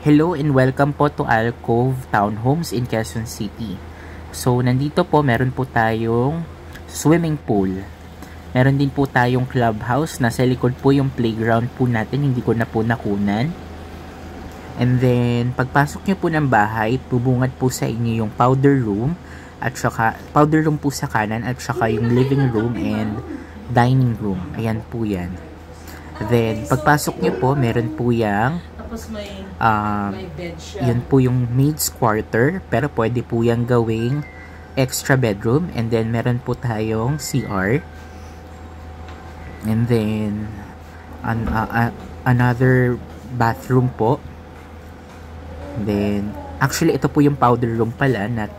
Hello and welcome po to Alcove Townhomes in Quezon City. So, nandito po meron po tayong swimming pool. Meron din po tayong clubhouse. Nasa likod po yung playground po natin. Hindi ko na po nakunan. And then, pagpasok nyo po ng bahay, bubungad po sa inyo yung powder room. At saka, powder room po sa kanan. At saka yung living room and dining room. Ayan po yan. Then, pagpasok nyo po, meron po yung may bed siya. Yun po yung maid's quarter, pero pwede po yung gawing extra bedroom. And then meron po tayong CR, and then another bathroom po. Then actually ito po yung powder room pala na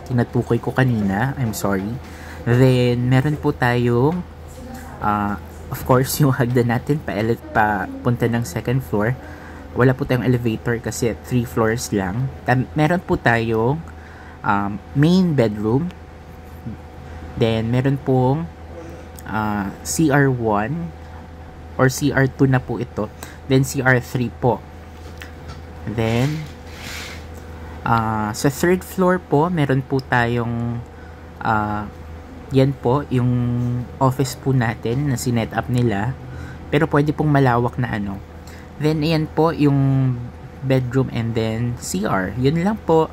tinatukoy ko kanina, I'm sorry. Then meron po tayong of course yung hagdan natin pa punta ng second floor. Wala po tayong elevator kasi 3 floors lang. Meron po tayong main bedroom. Then, meron pong CR1 or CR2 na po ito. Then, CR3 po. Then, sa third floor po, meron po tayong yan po, yung office po natin na sinet up nila. Pero pwede pong malawak na ano. Then, ayan po yung bedroom and then CR. Yun lang po.